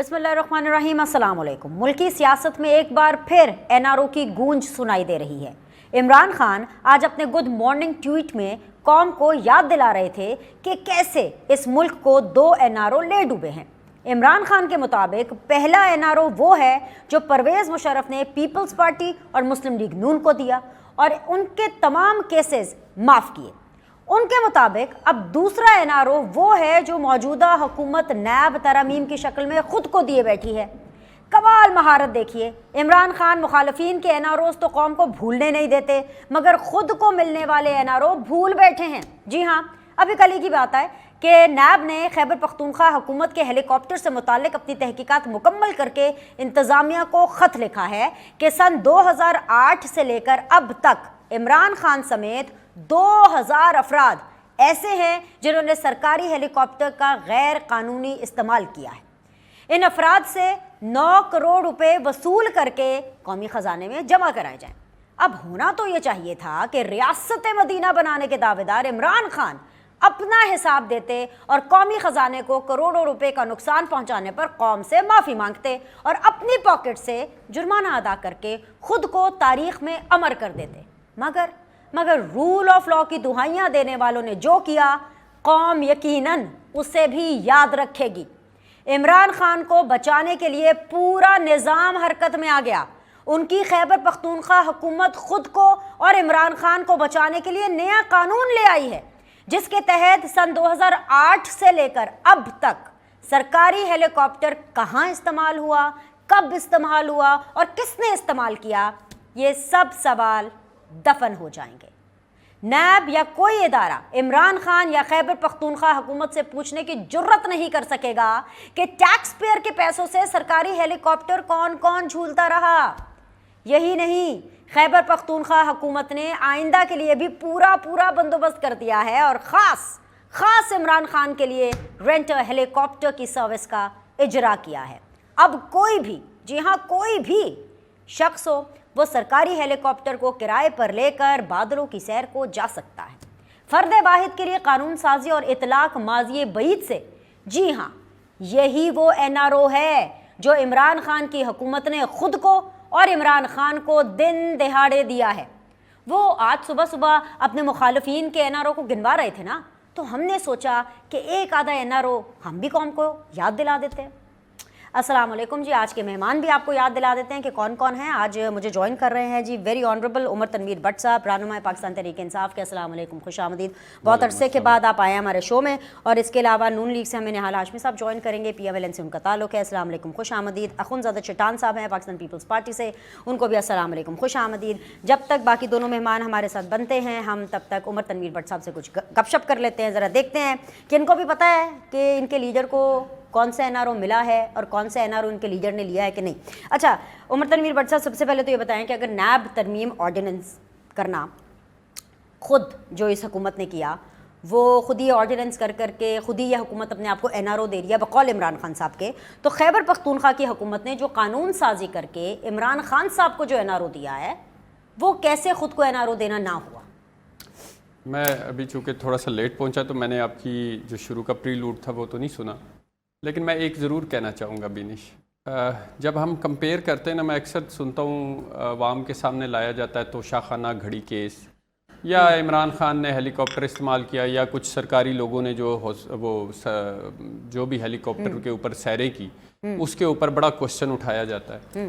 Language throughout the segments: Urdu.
بسم اللہ الرحمن الرحیم، السلام علیکم۔ ملکی سیاست میں ایک بار پھر این آر او کی گونج سنائی دے رہی ہے۔ عمران خان آج اپنے گڈ مارننگ ٹویٹ میں قوم کو یاد دلا رہے تھے کہ کیسے اس ملک کو 2 این آر او لے ڈوبے ہیں۔ عمران خان کے مطابق پہلا این آر او وہ ہے جو پرویز مشرف نے پیپلز پارٹی اور مسلم لیگ نون کو دیا اور ان کے تمام کیسز معاف کیے۔ ان کے مطابق اب دوسرا این آر او وہ ہے جو موجودہ حکومت نیب ترامیم کی شکل میں خود کو دیے بیٹھی ہے۔ کمال مہارت دیکھیے، عمران خان مخالفین کے این آر اوز تو قوم کو بھولنے نہیں دیتے، مگر خود کو ملنے والے این آر او بھول بیٹھے ہیں۔ جی ہاں، ابھی کل ہی کی بات ہے کہ نیب نے خیبر پختونخوا حکومت کے ہیلی کاپٹر سے متعلق اپنی تحقیقات مکمل کر کے انتظامیہ کو خط لکھا ہے کہ سن 2008 سے لے کر اب تک عمران خان سمیت 2000 افراد ایسے ہیں جنہوں نے سرکاری ہیلی کاپٹر کا غیر قانونی استعمال کیا ہے۔ ان افراد سے 9 کروڑ روپے وصول کر کے قومی خزانے میں جمع کرائے جائیں۔ اب ہونا تو یہ چاہیے تھا کہ ریاست مدینہ بنانے کے دعوے دار عمران خان اپنا حساب دیتے اور قومی خزانے کو کروڑوں روپے کا نقصان پہنچانے پر قوم سے معافی مانگتے اور اپنی پاکٹ سے جرمانہ ادا کر کے خود کو تاریخ میں امر کر دیتے۔ مگر رول آف لاء کی دہائیاں دینے والوں نے جو کیا، قوم یقیناً اسے بھی یاد رکھے گی۔ عمران خان کو بچانے کے لیے پورا نظام حرکت میں آ گیا۔ ان کی خیبر پختونخوا حکومت خود کو اور عمران خان کو بچانے کے لیے نیا قانون لے آئی ہے، جس کے تحت سن 2008 سے لے کر اب تک سرکاری ہیلی کاپٹر کہاں استعمال ہوا، کب استعمال ہوا اور کس نے استعمال کیا، یہ سب سوال دفن ہو جائیں گے۔ نیب یا کوئی ادارہ عمران خان یا خیبر پختونخوا حکومت سے پوچھنے کی جرت نہیں کر سکے گا کہ ٹیکس پیئر کے پیسوں سے سرکاری ہیلی کاپٹر کون کون جھولتا رہا۔ یہی نہیں، خیبر پختونخوا حکومت نے آئندہ کے لیے بھی پورا بندوبست کر دیا ہے اور خاص عمران خان کے لیے رینٹ ہیلی کاپٹر کی سروس کا اجرا کیا ہے۔ اب کوئی بھی، جی ہاں کوئی بھی شخص ہو، وہ سرکاری ہیلی کاپٹر کو کرائے پر لے کر بادلوں کی سیر کو جا سکتا ہے۔ فرد واحد کے لیے قانون سازی اور اطلاق ماضی بعید سے، جی ہاں یہی وہ این آر او ہے جو عمران خان کی حکومت نے خود کو اور عمران خان کو دن دہاڑے دیا ہے۔ وہ آج صبح اپنے مخالفین کے این آر او کو گنوا رہے تھے نا، تو ہم نے سوچا کہ ایک آدھا این آر او ہم بھی قوم کو یاد دلا دیتے ہیں۔ السلام علیکم جی، آج کے مہمان بھی آپ کو یاد دلا دیتے ہیں کہ کون کون ہیں۔ آج مجھے جوائن کر رہے ہیں جی ویری آنریبل عمر تنویر بٹ صاحب، رہنمائے پاکستان تحریک انصاف کے۔ السلام علیکم، خوش آمدید۔ بہت عرصے کے بعد آپ آئے ہیں ہمارے شو میں، اور اس کے علاوہ نون لیگ سے ہمیں نہال ہاشمی صاحب جوائن کریں گے، PMLN سے ان کا تعلق ہے۔ السلام علیکم، خوش آمدید۔ اخوندزادہ چٹان صاحب ہیں پاکستان پیپلز پارٹی سے، ان کو بھی السلام علیکم، خوش آمدید۔ جب تک باقی دونوں مہمان ہمارے ساتھ بنتے ہیں، ہم تب تک عمر تنویر بٹ صاحب سے کچھ گپ شپ کر لیتے ہیں، ذرا دیکھتے ہیں کہ ان کو بھی پتہ ہے کہ ان کے لیڈر کو کون سا این آر او ملا ہے اور کون سا این آر او ان کے لیڈر نے لیا ہے کہ نہیں۔ اچھا عمر تنویر بٹ صاحب، سب سے پہلے تو یہ بتائیں کہ اگر نیب ترمیم آرڈیننس کرنا خود جو اس حکومت نے کیا، وہ خود ہی آرڈیننس کر کے خود ہی یہ حکومت اپنے آپ کو این آر او دے دیا بقول عمران خان صاحب کے، تو خیبر پختونخوا کی حکومت نے جو قانون سازی کر کے عمران خان صاحب کو جو این آر او دیا ہے، وہ کیسے خود کو این آر او دینا نہ ہوا؟ میں ابھی چونکہ تھوڑا سا لیٹ پہنچا تو میں نے آپ کی جو شروع کا پری لوڈ تھا وہ تو نہیں سنا، لیکن میں ایک ضرور کہنا چاہوں گا بینش، جب ہم کمپیئر کرتے ہیں نا، میں اکثر سنتا ہوں عوام کے سامنے لایا جاتا ہے توشہ خانہ گھڑی کیس، یا عمران خان نے ہیلی کاپٹر استعمال کیا، یا کچھ سرکاری لوگوں نے جو بھی ہیلی کاپٹر کے اوپر سیریں کی، اس کے اوپر بڑا کوشچن اٹھایا جاتا ہے۔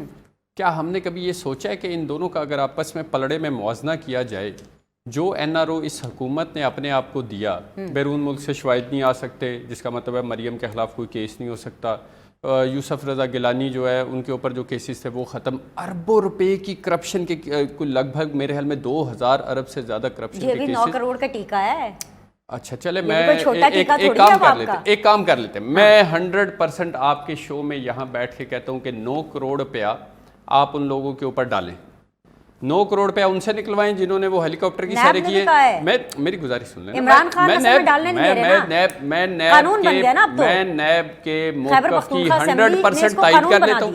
کیا ہم نے کبھی یہ سوچا ہے کہ ان دونوں کا اگر آپس میں پلڑے میں موازنہ کیا جائے، جو این آر او اس حکومت نے اپنے آپ کو دیا، بیرون ملک سے شواہد نہیں آ سکتے، جس کا مطلب ہے مریم کے خلاف کوئی کیس نہیں ہو سکتا، یوسف رضا گیلانی جو ہے ان کے اوپر جو کیسز تھے وہ ختم، اربوں روپے کی کرپشن کے لگ بھگ میرے خیال میں 2000 ارب سے زیادہ کرپشن کے کیسز۔ 9 کروڑ کا ٹیکہ ہے۔ اچھا چلے، میں ایک کام کر لیتے، میں 100% آپ کے شو میں یہاں بیٹھ کے کہتا ہوں کہ 9 کروڑ روپیہ آپ ان لوگوں کے اوپر ڈالیں، 9 کروڑ روپیہ ان سے نکلوائیں جنہوں نے وہ ہیلی کاپٹر کی سیریں کی ہیں۔ میری گزارش سن لیں، عمران خان میں نیب کے موقف کی 100% تائید کر لیتا ہوں،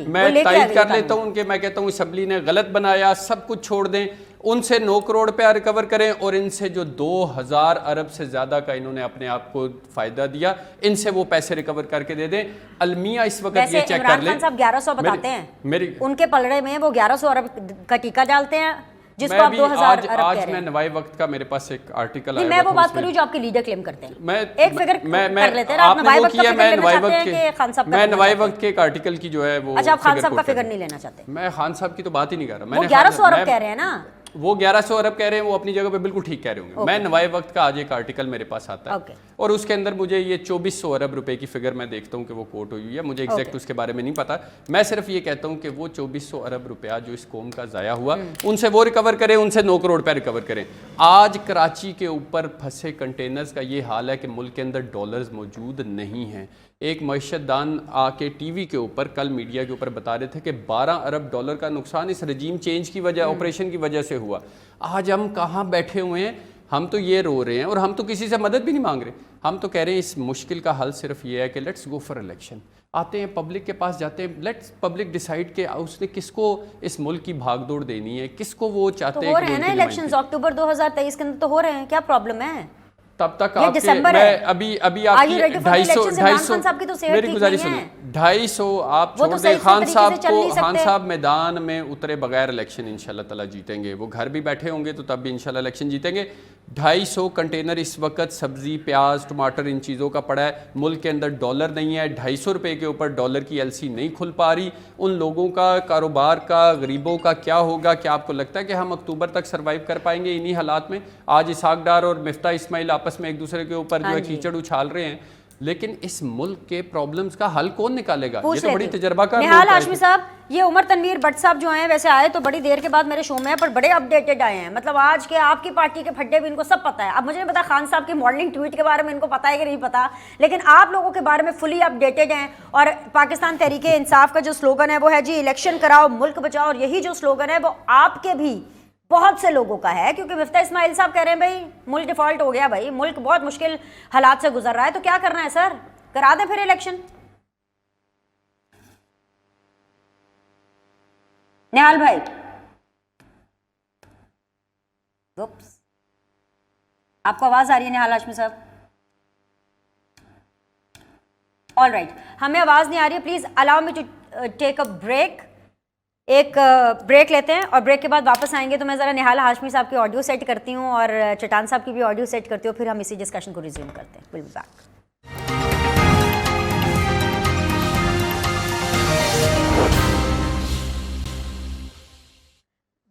میں تائید کر لیتا ہوں کہ میں کہتا ہوں اسمبلی نے غلط بنایا، سب کچھ چھوڑ دیں، ان سے 9 کروڑ روپیہ ریکور کریں اور ان سے جو 2000 ارب سے زیادہ کا انہوں نے اپنے آپ کو فائدہ دیا ان سے وہ پیسے ریکور کر کے دے دیں. المیہ اس وقت یہ چیک کر لیں. عمران خان صاحب 1100 بتاتے ہیں ان کے پلڑے میں وہ 1100 ارب کا ٹیکہ ڈالتے ہیں جس کو آپ 2000 ارب کہہ رہے ہیں. آج میں نوائے وقت کا میرے پاس ایک آرٹیکل آیا میں وہ بات کروں جو آپ کے لیڈر کلیم کرتے ہیں. میں ایک فگر کر لیتے ہیں آپ نوائے وقت کا فگر لینا چاہتے ہیں کہ خان صاحب کا. میں نوائے وقت کے ایک آرٹیکل کی جو ہے وہ اچھا آپ خان صاحب کا فگر نہیں لینا چاہتے. میں خان صاحب کی تو بات ہی نہیں کر رہا. وہ 1100 ارب کہہ رہے ہیں نا. وہ 1100 ارب کہہ رہے ہیں, وہ اپنی جگہ پہ بالکل ٹھیک کہہ رہے ہوں گے. میں نوائے وقت کا آج ایک آرٹیکل میرے پاس آتا ہے اور اس کے اندر مجھے یہ 2400 ارب روپے کی فگر میں دیکھتا ہوں کہ وہ کوٹ ہوئی ہے. مجھے ایگزیکٹ اس کے بارے میں نہیں پتا. میں صرف یہ کہتا ہوں کہ وہ 2400 ارب روپیہ جو اس قوم کا ضائع ہوا ان سے وہ ریکور کریں, ان سے 9 کروڑ روپے ریکور کریں. آج کراچی کے اوپر پھنسے کنٹینرز کا یہ حال ہے کہ ملک کے اندر ڈالرز موجود نہیں ہیں. ایک معیشت دان آ کے ٹی وی کے اوپر کل میڈیا کے اوپر بتا رہے تھے کہ 12 ارب ڈالر کا نقصان اس رجیم چینج کی وجہ, آپریشن کی وجہ سے ہوا. آج ہم کہاں بیٹھے ہوئے ہیں, ہم تو یہ رو رہے ہیں اور ہم تو کسی سے مدد بھی نہیں مانگ رہے. ہم تو کہہ رہے ہیں اس مشکل کا حل صرف یہ ہے کہ لیٹس گو فار الیکشن. آتے ہیں پبلک کے پاس جاتے ہیں, لیٹس پبلک ڈیسائیڈ کہ اس نے کس کو اس ملک کی بھاگ دوڑ دینی ہے, کس کو وہ چاہتے ہیں. ہو رہے ہیں نا الیکشنز اکتوبر 2023 کے اندر تو ہو رہے ہیں, کیا پرابلم ہے؟ تب تک آپ کے میں ابھی آپ کی 250 میری گزارش سنیں, 250 آپ چھوڑ دیں. خان صاحب میدان میں اترے بغیر الیکشن انشاءاللہ تعالی جیتیں گے. وہ گھر بھی بیٹھے ہوں گے تو تب بھی انشاءاللہ الیکشن جیتیں گے. 250 کنٹینر اس وقت سبزی, پیاز, ٹماٹر ان چیزوں کا پڑا ہے. ملک کے اندر ڈالر نہیں ہے. 250 روپے کے اوپر ڈالر کی ایل سی نہیں کھل پا رہی. ان لوگوں کا, کاروبار کا, غریبوں کا کیا ہوگا؟ کیا آپ کو لگتا ہے کہ ہم اکتوبر تک سروائیو کر پائیں گے انہی حالات میں؟ آج اسحاق ڈار اور مفتاح اسماعیل آپس میں ایک دوسرے کے اوپر جو ہے کیچڑ اچھال رہے ہیں, لیکن اس ملک کے پرابلمز کا حل کون نکالے گا؟ یہ تو بڑی تجربہ کار لوگ ہیں. نہال ہاشمی صاحب, یہ عمر تنویر بٹ صاحب جو ہیں ویسے آئے تو بڑی دیر کے بعد میرے شو میں, پر بڑے اپڈیٹڈ آئے ہیں. مطلب آج کے آپ کی پارٹی کے پھڈے بھی ان کو سب پتہ ہے. اب مجھے نہیں پتا خان صاحب کی مارننگ ٹویٹ کے بارے میں ان کو پتہ ہے کہ نہیں پتا, لیکن آپ لوگوں کے بارے میں فلی اپڈیٹڈ ہیں. اور پاکستان تحریک انصاف کا جو سلوگن ہے وہ ہے جی الیکشن کراؤ ملک بچاؤ, اور یہی جو سلوگن ہے وہ آپ کے بھی بہت سے لوگوں کا ہے. کیونکہ مفتاح اسماعیل صاحب کہہ رہے ہیں بھائی ملک ڈیفالٹ ہو گیا, بھائی ملک بہت مشکل حالات سے گزر رہا ہے, تو کیا کرنا ہے سر؟ کرا دیں پھر الیکشن. نہال بھائی آپ کو آواز آ رہی ہے نہال ہاشمی صاحب؟ آل رائٹ, ہمیں آواز نہیں آ رہی ہے. Please allow me to take a break. ایک بریک لیتے ہیں اور بریک کے بعد واپس آئیں گے. تو میں ذرا نہال ہاشمی صاحب کی آڈیو سیٹ کرتی ہوں اور چٹان صاحب کی بھی آڈیو سیٹ کرتی ہوں, پھر ہم اسی ڈسکشن کو ریزیوم کرتے ہیں. Will be back.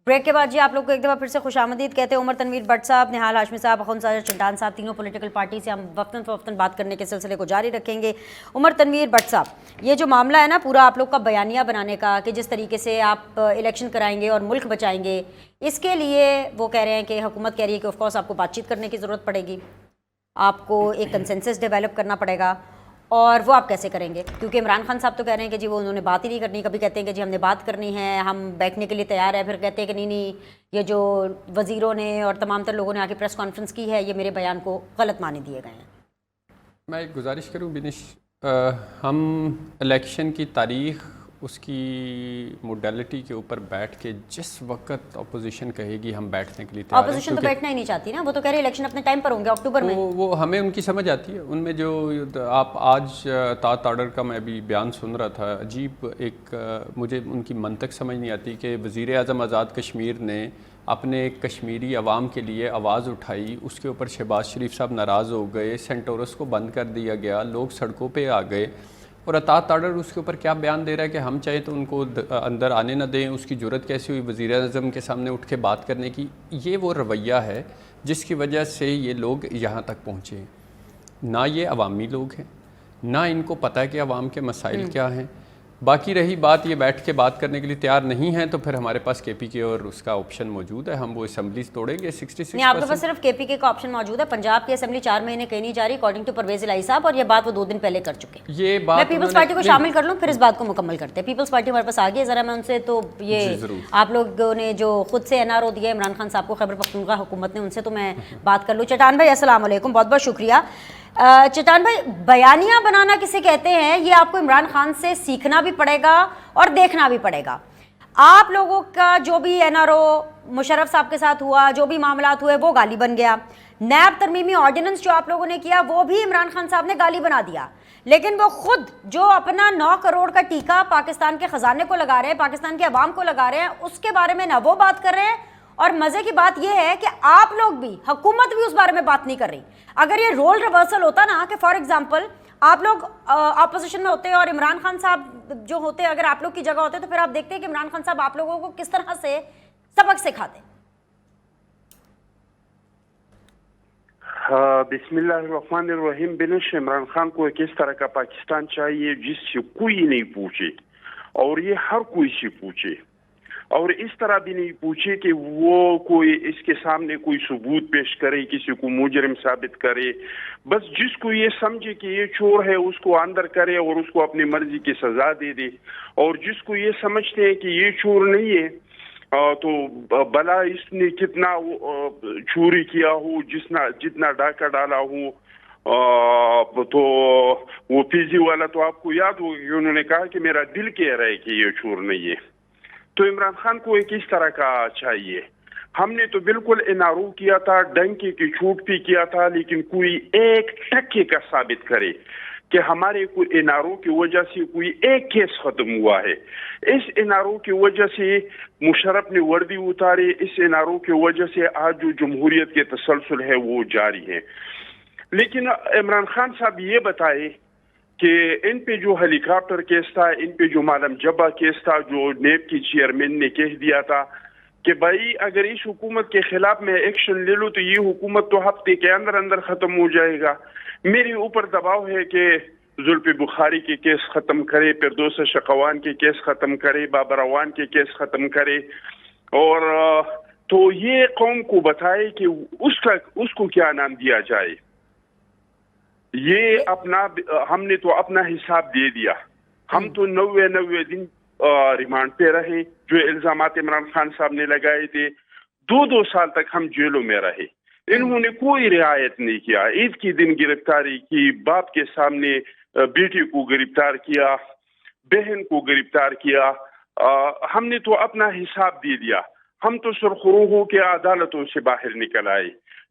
بریک کے بعد جی آپ لوگ کو ایک دفعہ پھر سے خوش آمدید کہتے ہیں. عمر تنویر بٹ صاحب, نہال ہاشمی صاحب, اخوند ساجد چٹان صاحب, تینوں پولیٹیکل پارٹی سے ہم وقتاً فوقتاً بات کرنے کے سلسلے کو جاری رکھیں گے. عمر تنویر بٹ صاحب, یہ جو معاملہ ہے نا پورا آپ لوگ کا بیانیہ بنانے کا کہ جس طریقے سے آپ الیکشن کرائیں گے اور ملک بچائیں گے, اس کے لیے وہ کہہ رہے ہیں کہ حکومت کہہ رہی ہے کہ آف کورس آپ کو بات چیت کرنے کی ضرورت پڑے گی, آپ کو ایک کنسنسس ڈیولپ کرنا پڑے گا. اور وہ آپ کیسے کریں گے؟ کیونکہ عمران خان صاحب تو کہہ رہے ہیں کہ جی وہ انہوں نے بات ہی نہیں کرنی. کبھی کہتے ہیں کہ جی ہم نے بات کرنی ہے, ہم بیٹھنے کے لیے تیار ہے, پھر کہتے ہیں کہ نہیں یہ جو وزیروں نے اور تمام تر لوگوں نے آ کے پریس کانفرنس کی ہے یہ میرے بیان کو غلط معنی دیے گئے ہیں. میں ایک گزارش کروں بینش, ہم الیکشن کی تاریخ اس کی موڈیلٹی کے اوپر بیٹھ کے جس وقت اپوزیشن کہے گی ہم بیٹھنے کے لیے تیار ہیں. اپوزیشن تو بیٹھنا ہی نہیں چاہتی نا, وہ تو کہہ رہے الیکشن اپنے ٹائم پر ہوں گے اکتوبر میں. وہ ہمیں ان کی سمجھ آتی ہے. ان میں جو آپ آج تات آرڈر کا میں بھی بیان سن رہا تھا, عجیب ایک مجھے ان کی منطق سمجھ نہیں آتی کہ وزیر اعظم آزاد کشمیر نے اپنے کشمیری عوام کے لیے آواز اٹھائی, اس کے اوپر شہباز شریف صاحب ناراض ہو گئے, سینٹورس کو بند کر دیا گیا, لوگ سڑکوں پہ آ گئے, اور اطاعت آرڈر اس کے اوپر کیا بیان دے رہا ہے کہ ہم چاہیں تو ان کو اندر آنے نہ دیں. اس کی جرت کیسی ہوئی وزیر اعظم کے سامنے اٹھ کے بات کرنے کی؟ یہ وہ رویہ ہے جس کی وجہ سے یہ لوگ یہاں تک پہنچے. نہ یہ عوامی لوگ ہیں, نہ ان کو پتہ ہے کہ عوام کے مسائل کیا ہیں. باقی رہی بات یہ بیٹھ کے بات کرنے کے لیے تیار نہیں ہیں, تو پھر ہمارے پاس کے پی کے اور اس کا آپشن موجود ہے, ہم وہ اسمبلیز توڑیں گے. 66% نہیں, آپ کے پاس صرف کے پی کے کا آپشن موجود ہے. پنجاب کی اسمبلی 4 مہینے کہیں نہیں جا رہی اکارڈنگ ٹو پرویز الہی صاحب, اور یہ بات وہ 2 دن پہلے کر چکے. یہ بات میں پیپلز پارٹی کو شامل کر لوں پھر اس بات کو مکمل کرتے ہیں. پیپلز پارٹی ہمارے پاس آ گئی ہے, ذرا میں ان سے تو یہ آپ لوگوں نے جو خود سے این آر او دیا عمران خان صاحب کو خیبر پختونخوا حکومت نے, ان سے تو میں بات کر لوں. چٹان بھائی السلام علیکم, بہت بہت شکریہ. چٹان بھائی, بیانیہ بنانا کسے کہتے ہیں یہ آپ کو عمران خان سے سیکھنا بھی پڑے گا اور دیکھنا بھی پڑے گا. آپ لوگوں کا جو بھی NRO مشرف صاحب کے ساتھ ہوا, جو بھی معاملات ہوئے, وہ گالی بن گیا. نیب ترمیمی آرڈیننس جو آپ لوگوں نے کیا وہ بھی عمران خان صاحب نے گالی بنا دیا. لیکن وہ خود جو اپنا 9 کروڑ کا ٹیکہ پاکستان کے خزانے کو لگا رہے ہیں, پاکستان کے عوام کو لگا رہے ہیں, اس کے بارے میں نہ وہ بات کر رہے ہیں. اور مزے کی بات یہ ہے کہ آپ لوگ بھی, حکومت بھی اس بارے میں بات نہیں کر رہی. اگر یہ رول ریورسل ہوتا نا کہ فار ایگزامپل آپ لوگ اپوزیشن میں ہوتے اور عمران خان صاحب جو ہوتے, اگر آپ لوگ کی جگہ ہوتے, تو پھر آپ دیکھتے کہ عمران خان صاحب آپ لوگوں کو کس طرح سے سبق سکھاتے. بسم اللہ الرحمن الرحیم. بنش عمران خان کو ایک اس طرح کا پاکستان چاہیے جس سے کوئی نہیں پوچھے, اور یہ ہر کوئی سے پوچھے, اور اس طرح بھی نہیں پوچھے کہ وہ کوئی اس کے سامنے کوئی ثبوت پیش کرے, کسی کو مجرم ثابت کرے. بس جس کو یہ سمجھے کہ یہ چور ہے اس کو اندر کرے اور اس کو اپنی مرضی کی سزا دے دے, اور جس کو یہ سمجھتے ہیں کہ یہ چور نہیں ہے تو بلا اس نے کتنا چوری کیا ہو, جتنا ڈاکہ ڈالا ہو, تو وہ پی جی والا تو آپ کو یاد ہوگا کہ انہوں نے کہا کہ میرا دل کہہ رہا ہے کہ یہ چور نہیں ہے. تو عمران خان کو ایک اس طرح کا چاہیے. ہم نے تو بالکل NRO کیا تھا, ڈنکے کی چھوٹ بھی کیا تھا, لیکن کوئی ایک ٹکے کا ثابت کرے کہ ہمارے کوئی NRO کی وجہ سے کوئی ایک کیس ختم ہوا ہے. اس NRO کی وجہ سے مشرف نے وردی اتارے, اس NRO کی وجہ سے آج جو جمہوریت کے تسلسل ہے وہ جاری ہے. لیکن عمران خان صاحب یہ بتائے کہ ان پہ جو ہیلی کاپٹر کیس تھا, ان پہ جو معلم جبا کیس تھا, جو نیب کی چیئرمین نے کہہ دیا تھا کہ بھائی اگر اس حکومت کے خلاف میں ایکشن لے لوں تو یہ حکومت تو ہفتے کے اندر اندر ختم ہو جائے گا. میرے اوپر دباؤ ہے کہ زلفی بخاری کے کیس ختم کرے, فردوس شقوان کے کیس ختم کرے, بابر اعوان کے کیس ختم کرے, اور تو یہ قوم کو بتائے کہ اس کو کیا نام دیا جائے. یہ ہم نے تو اپنا حساب دے دیا. ہم تو 90 دن ریمانڈ پہ رہے. جو الزامات عمران خان صاحب نے لگائے تھے 2 سال تک ہم جیلوں میں رہے. انہوں نے کوئی رعایت نہیں کیا. عید کی دن گرفتاری کی, باپ کے سامنے بیٹی کو گرفتار کیا, بہن کو گرفتار کیا. ہم نے تو اپنا حساب دے دیا. ہم تو سرخروہوں کے عدالتوں سے باہر نکل آئے,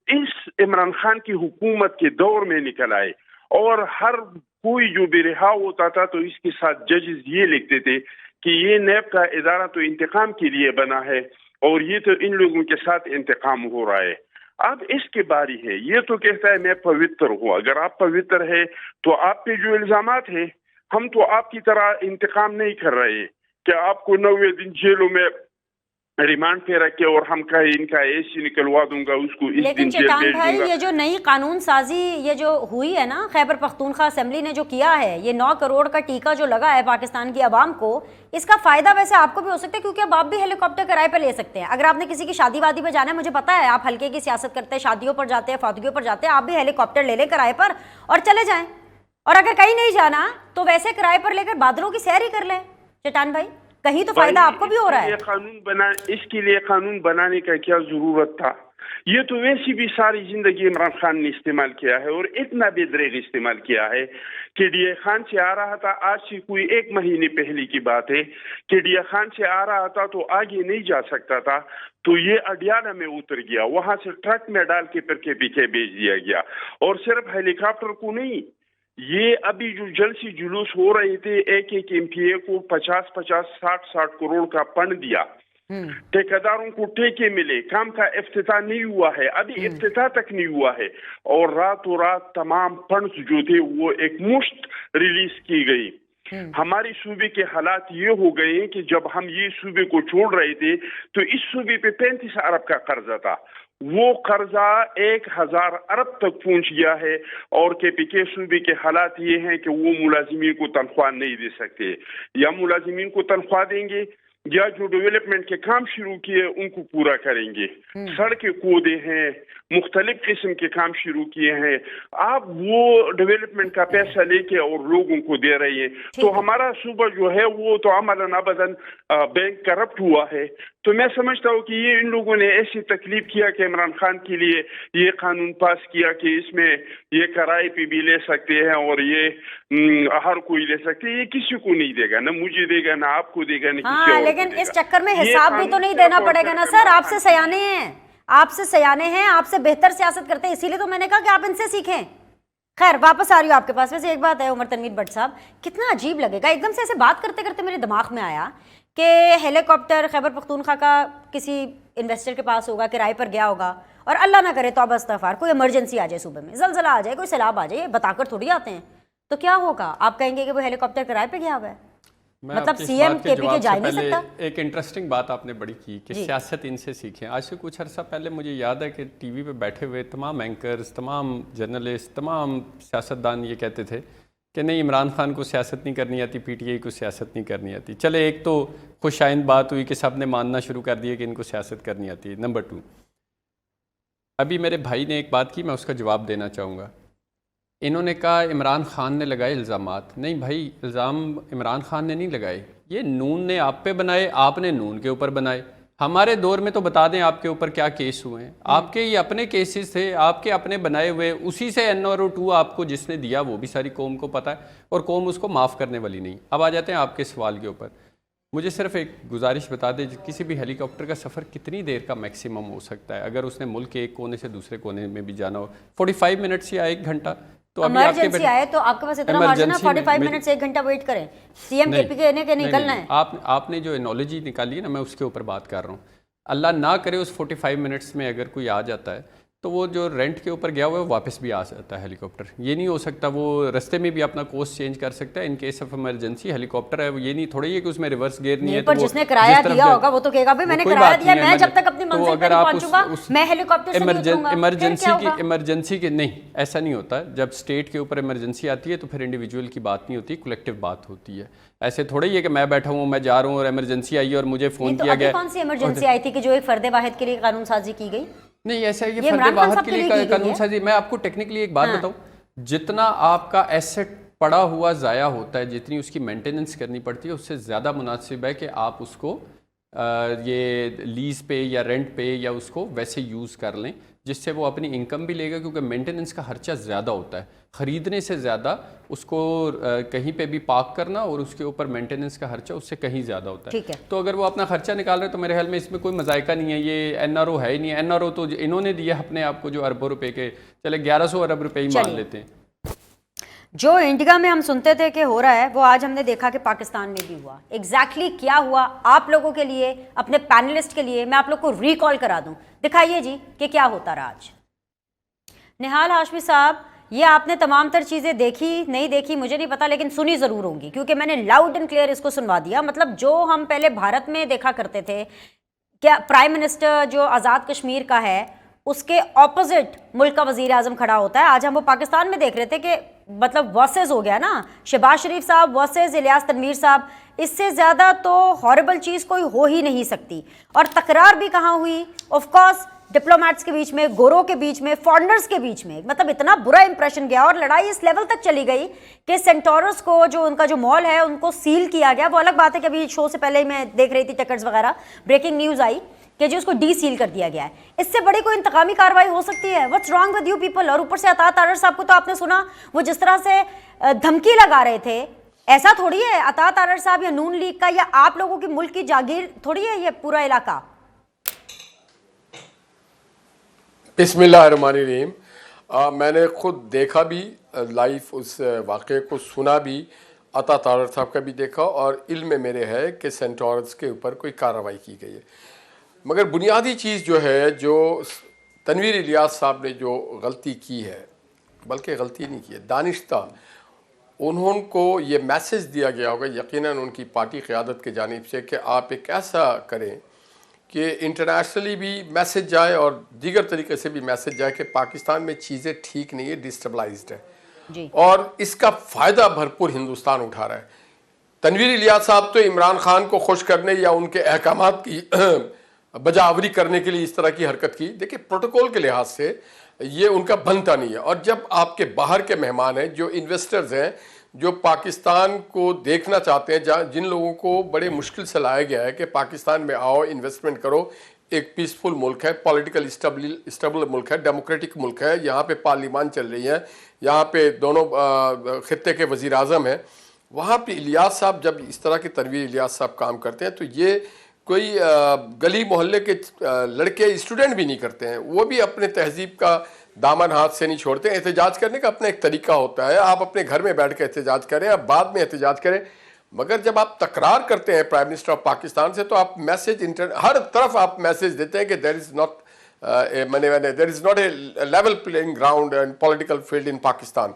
اس عمران خان کی حکومت کے دور میں نکل آئے, اور ہر کوئی جو بھی رہا ہوتا تھا تو اس کے ساتھ ججز یہ لکھتے تھے کہ یہ نیب کا ادارہ تو انتقام کے لیے بنا ہے اور یہ تو ان لوگوں کے ساتھ انتقام ہو رہا ہے. اب اس کے باری ہے, یہ تو کہتا ہے میں پوتر ہوں. اگر آپ پوتر ہے تو آپ پہ جو الزامات ہیں, ہم تو آپ کی طرح انتقام نہیں کر رہے کہ آپ کو 90 دن جیلوں میں ریمانڈ پہ رکھے اور ہم کہیں ان کا ایسی نکلوا دوں گا, اس کو اس دن جیل بھیج دوں گا. یہ جو نئی قانون سازی یہ جو ہوئی ہے نا خیبر پختونخوا اسمبلی نے جو کیا ہے, یہ 9 کروڑ کا ٹیکہ جو لگا ہے پاکستان کی عوام کو, اس کا فائدہ ویسے آپ کو بھی ہو سکتا ہے کیونکہ اب آپ بھی ہیلی کاپٹر کرائے پہ لے سکتے ہیں. اگر آپ نے کسی کی شادی وادی پہ جانا ہے, مجھے پتا ہے آپ ہلکے کی سیاست کرتے ہیں, شادیوں پر جاتے ہیں, فاتحیوں پر جاتے ہیں, آپ بھی ہیلی کاپٹر لے لیں کرائے پر اور چلے جائیں. اور اگر کہیں نہیں جانا تو ویسے کرائے پر لے کر بادلوں کی سیر ہی کر لیں. چٹان بھائی کہیں تو فائدہ آپ کو بھی ہو رہا ہے. اس کے لیے قانون بنانے کا کیا ضرورت تھا؟ یہ تو ویسی بھی ساری زندگی عمران خان نے استعمال کیا ہے, اور اتنا بے دریغ استعمال کیا ہے کہ ڈی اے خان سے آ رہا تھا. آج سے کوئی 1 مہینے پہلے کی بات ہے کہ ڈی اے خان سے آ رہا تھا تو آگے نہیں جا سکتا تھا, تو یہ اڈیالہ میں اتر گیا, وہاں سے ٹرک میں ڈال کے پھر کے پیچھے بھیج دیا گیا. اور صرف ہیلی کاپٹر کو نہیں, یہ ابھی جو جلسی جلوس ہو رہے تھے, ایک ایم پی اے کو 50 60 کروڑ کا فنڈ دیا, ٹھیکیداروں کو ٹھیکے ملے, کام کا افتتاح نہیں ہوا ہے, ابھی افتتاح تک نہیں ہوا ہے, اور راتوں رات تمام فنڈز جو تھے وہ ایک مشت ریلیز کی گئی. ہمارے صوبے کے حالات یہ ہو گئے کہ جب ہم یہ صوبے کو چھوڑ رہے تھے تو اس صوبے پہ 35 ارب کا قرضہ تھا, وہ قرضہ 1000 ارب تک پہنچ گیا ہے. اور کے پی کے صوبے کے حالات یہ ہیں کہ وہ ملازمین کو تنخواہ نہیں دے سکتے, یا ملازمین کو تنخواہ دیں گے یا جو ڈیولپمنٹ کے کام شروع کیے ان کو پورا کریں گے. سڑکیں کودے ہیں, مختلف قسم کے کام شروع کیے ہیں, آپ وہ ڈیولپمنٹ کا پیسہ لے کے اور لوگوں کو دے رہے ہیں. تو ہمارا صوبہ جو ہے وہ تو عملاً ابداً بینک کرپٹ ہوا ہے. تو میں سمجھتا ہوں کہ یہ ان لوگوں نے ایسی تکلیف کیا کہ عمران خان کے لیے یہ قانون پاس کیا کہ اس میں یہ کرائے پہ بھی لے سکتے ہیں اور یہ ہر کوئی لے سکتے ہیں. یہ کسی کو نہیں دے گا, نہ مجھے دے گا, نہ آپ کو دے گا, نہ کسی اور کو. لیکن اس چکر میں حساب بھی تو نہیں دینا پڑے گا نا سر. آپ سے سیانے ہیں, آپ سے سیانے ہیں, آپ سے بہتر سیاست کرتے ہیں, اسی لیے تو میں نے کہا کہ آپ ان سے سیکھیں. خیر واپس آ رہی ہوں آپ کے پاس. ویسے ایک بات ہے عمر تنویر بٹ صاحب, کتنا عجیب لگے گا, ایک دم سے ایسے بات کرتے کرتے میرے دماغ میں آیا کہ ہیلی کاپٹر خیبر پختونخوا کا کسی انویسٹر کے پاس ہوگا, کرائے پر گیا ہوگا, اور اللہ نہ کرے توبہ استغفار کوئی ایمرجنسی آ جائے, صوبے میں زلزلہ آ جائے, کوئی سیلاب آ جائے, بتا کر تھوڑی آتے ہیں, تو کیا ہوگا؟ آپ کہیں گے کہ وہ ہیلی کاپٹر کرائے پہ گیا ہوا ہے. مطلب سی ایم کے پی کے جا نہیں سکتا. ایک انٹرسٹنگ بات آپ نے بڑی کی کہ سیاست ان سے سیکھیں. آج سے کچھ عرصہ پہلے مجھے یاد ہے کہ ٹی وی پہ بیٹھے ہوئے تمام اینکرز, تمام جرنلسٹ, تمام سیاستدان یہ کہتے تھے کہ نہیں عمران خان کو سیاست نہیں کرنی آتی, پی ٹی آئی کو سیاست نہیں کرنی آتی. چلے ایک تو خوش آئند بات ہوئی کہ سب نے ماننا شروع کر دیا کہ ان کو سیاست کرنی آتی ہے. نمبر 2, ابھی میرے بھائی نے ایک بات کی, میں اس کا جواب دینا چاہوں گا. انہوں نے کہا عمران خان نے لگائے الزامات. نہیں بھائی, الزام عمران خان نے نہیں لگائے, یہ نون نے آپ پہ بنائے, آپ نے نون کے اوپر بنائے. ہمارے دور میں تو بتا دیں آپ کے اوپر کیا کیس ہوئے ہیں. آپ کے یہ اپنے کیسز تھے, آپ کے اپنے بنائے ہوئے, اسی سے NRO2 آپ کو جس نے دیا وہ بھی ساری قوم کو پتہ ہے, اور قوم اس کو معاف کرنے والی نہیں. اب آ جاتے ہیں آپ کے سوال کے اوپر. مجھے صرف ایک گزارش بتا دیں, کسی بھی ہیلی کاپٹر کا سفر کتنی دیر کا میکسیمم ہو سکتا ہے اگر اس نے ملک کے ایک کونے سے دوسرے کونے میں بھی جانا ہو؟ 45 منٹس یا 1 گھنٹہ. تو ابھی ایمرجنسی آئے تو آپ کے پاس اتنا مارجن ہے 45 منٹس 1 گھنٹہ ویٹ کریں, سی ایم کے پی کے نے نکلنا ہے. آپ نے جو انالوجی نکالی ہے نا, میں اس کے اوپر بات کر رہا ہوں. اللہ نہ کرے اس 45 منٹس میں اگر کوئی آ جاتا ہے تو وہ جو رینٹ کے اوپر گیا ہوا ہے وہ واپس بھی آ سکتا ہے ہیلی کاپٹر. یہ نہیں ہو سکتا وہ رستے میں بھی اپنا کورس چینج کر سکتا ہے in case of emergency. Halley copter ہے, یہ نہیں تھوڑی ہے کہ اس میں ریورس گیئر نہیں ہے. پر جس نے کرایہ دیا ہوگا وہ تو کہے گا بھی میں نے کرایہ دیا, میں جب تک اپنی منزل پہ نہیں پہنچوں گا میں ہیلی کاپٹر سے نہیں اتروں گا. ایمرجنسی کے نہیں, ایسا نہیں ہوتا. جب اسٹیٹ کے اوپر ایمرجنسی آتی ہے تو پھر انڈیویجول کی بات نہیں ہوتی, کولیکٹیو بات ہوتی ہے. ایسے تھوڑی ہے کہ میں بیٹھا ہوں, میں جا رہا ہوں اور ایمرجنسی آئی اور مجھے فون کیا گیا. کون سی ایمرجنسی آئی تھی کہ جو ایک فرد واحد کے لیے قانون سازی کی گئی؟ نہیں ایسا ہے کہ فرد واحد کے لیے قانون سازی. میں آپ کو ٹیکنیکلی ایک بات بتاؤں, جتنا آپ کا ایسٹ پڑا ہوا ضائع ہوتا ہے, جتنی اس کی مینٹیننس کرنی پڑتی ہے, اس سے زیادہ مناسب ہے کہ آپ اس کو یہ لیز پہ یا رینٹ پہ یا اس کو ویسے یوز کر لیں, جس سے وہ اپنی انکم بھی لے گا, کیونکہ مینٹیننس کا خرچہ زیادہ ہوتا ہے. خریدنے سے زیادہ اس کو کہیں پہ بھی پارک کرنا اور اس کے اوپر مینٹیننس کا خرچہ اس سے کہیں زیادہ ہوتا ہے. تو اگر وہ اپنا خرچہ نکال رہے تو میرے خیال میں اس میں کوئی مذائقہ نہیں ہے. یہ NRO ہے ہی نہیں. NRO تو انہوں نے دیا اپنے آپ کو جو اربوں روپے کے, چلے 1100 ارب روپے ہی مان لیتے ہیں. جو انڈیا میں ہم سنتے تھے کہ ہو رہا ہے وہ آج ہم نے دیکھا کہ پاکستان میں بھی ہوا. ایگزیکٹلی کیا ہوا آپ لوگوں کے لیے, اپنے پینلسٹ کے لیے میں آپ لوگ کو ریکال کرا دوں. دکھائیے جی کہ کیا ہوتا رہا آج. نہال ہاشمی صاحب, یہ آپ نے تمام تر چیزیں دیکھی نہیں دیکھی مجھے نہیں پتا, لیکن سنی ضرور ہوں گی کیونکہ میں نے لاؤڈ اینڈ کلیئر اس کو سنوا دیا. مطلب جو ہم پہلے بھارت میں دیکھا کرتے تھے, کیا پرائم منسٹر جو آزاد کشمیر کا ہے اس کے اپوزٹ ملک کا وزیر اعظم کھڑا ہوتا ہے, آج ہم وہ پاکستان میں دیکھ رہے تھے کہ مطلب ورسز ہو گیا نا, شہباز شریف صاحب ورسز الیاس تنویر صاحب. اس سے زیادہ تو ہاربل چیز کوئی ہو ہی نہیں سکتی. اور تکرار بھی کہاں ہوئی؟ آف کورس ڈپلومیٹس کے بیچ میں, گوروں کے بیچ میں, فارنرز کے بیچ میں. مطلب اتنا برا امپریشن گیا اور لڑائی اس لیول تک چلی گئی کہ سینٹورس کو جو ان کا جو مال ہے ان کو سیل کیا گیا. وہ الگ بات ہے کہ ابھی شو سے پہلے ہی میں دیکھ رہی تھی ٹکٹس وغیرہ, بریکنگ نیوز آئی کہ جو اس کو ڈی سیل کر دیا گیا ہے. اس سے بڑی کوئی انتقامی کارروائی ہو سکتی ہے؟ What's wrong with you people. اور اوپر سے عطا تارڑ صاحب کو تو آپ نے سنا وہ جس طرح سے دھمکی لگا رہے تھے, ایسا تھوڑی ہے عطا تارڑ صاحب یا نون لیگ کا یا آپ لوگوں کی ملک کی جاگیر تھوڑی ہے یہ پورا علاقہ. بسم اللہ الرحمن الرحیم. میں نے خود دیکھا بھی لائیو, اس واقعے کو سنا بھی, عطا تارڑ صاحب کا بھی دیکھا, اور علم میرے ہے کہ سینٹورس کے اوپر کوئی کارروائی کی گئی ہے. مگر بنیادی چیز جو ہے, جو تنویر الیاس صاحب نے جو غلطی کی ہے, بلکہ غلطی نہیں کی ہے, دانشتہ انہوں کو یہ میسج دیا گیا ہوگا یقیناً ان کی پارٹی قیادت کی جانب سے کہ آپ ایک ایسا کریں کہ انٹرنیشنلی بھی میسج جائے اور دیگر طریقے سے بھی میسج جائے کہ پاکستان میں چیزیں ٹھیک نہیں ہے, ڈسٹیبلائزڈ ہے, اور اس کا فائدہ بھرپور ہندوستان اٹھا رہا ہے. تنویر الیاس صاحب تو عمران خان کو خوش کرنے یا ان کے احکامات کی بجاوری کرنے کے لیے اس طرح کی حرکت کی. دیکھیں پروٹوکول کے لحاظ سے یہ ان کا بنتا نہیں ہے. اور جب آپ کے باہر کے مہمان ہیں, جو انویسٹرز ہیں, جو پاکستان کو دیکھنا چاہتے ہیں, جن لوگوں کو بڑے مشکل سے لایا گیا ہے کہ پاکستان میں آؤ انویسٹمنٹ کرو, ایک پیسفل ملک ہے, پولیٹیکل اسٹیبل ملک ہے, ڈیموکریٹک ملک ہے, یہاں پہ پارلیمان چل رہی ہے, یہاں پہ دونوں خطے کے وزیر اعظم ہیں, وہاں پہ الیاس صاحب جب اس طرح کے تنویر الیاس صاحب کام کرتے ہیں تو یہ کوئی گلی محلے کے لڑکے اسٹوڈنٹ بھی نہیں کرتے ہیں، وہ بھی اپنے تہذیب کا دامن ہاتھ سے نہیں چھوڑتے ہیں. احتجاج کرنے کا اپنا ایک طریقہ ہوتا ہے، آپ اپنے گھر میں بیٹھ کے احتجاج کریں، آپ بعد میں احتجاج کریں، مگر جب آپ تکرار کرتے ہیں پرائم منسٹر آف پاکستان سے تو آپ میسیج ہر طرف آپ میسیج دیتے ہیں کہ there is not a level playing ground and political field in Pakistan.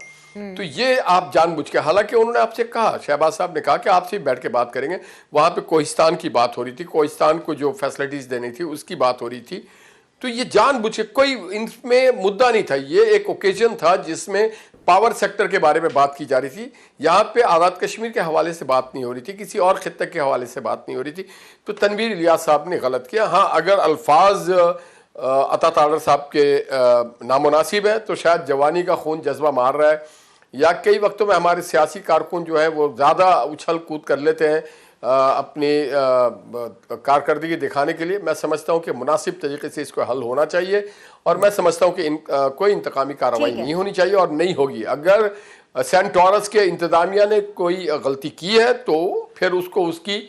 تو یہ آپ جان بوجھ کے، حالانکہ انہوں نے آپ سے کہا، شہباز صاحب نے کہا کہ آپ سے بیٹھ کے بات کریں گے، وہاں پہ کوہستان کی بات ہو رہی تھی، کوہستان کو جو فیسلٹیز دینی تھی اس کی بات ہو رہی تھی. تو یہ جان بوجھ کے، کوئی ان میں مدعا نہیں تھا، یہ ایک اوکیزن تھا جس میں پاور سیکٹر کے بارے میں بات کی جا رہی تھی. یہاں پہ آزاد کشمیر کے حوالے سے بات نہیں ہو رہی تھی، کسی اور خطے کے حوالے سے بات نہیں ہو رہی تھی. تو تنویر الیاس صاحب نے غلط کیا. ہاں اگر الفاظ عطا تارڑ صاحب کے نامناسب ہیں تو شاید جوانی کا خون جذبہ مار رہا ہے، یا کئی وقتوں میں ہمارے سیاسی کارکن جو ہیں وہ زیادہ اچھل کود کر لیتے ہیں اپنی کارکردگی دکھانے کے لیے. میں سمجھتا ہوں کہ مناسب طریقے سے اس کو حل ہونا چاہیے، اور میں سمجھتا ہوں کہ کوئی انتقامی کارروائی نہیں ہونی چاہیے اور نہیں ہوگی. اگر سینٹ ٹورس کے انتظامیہ نے کوئی غلطی کی ہے تو پھر اس کو اس کی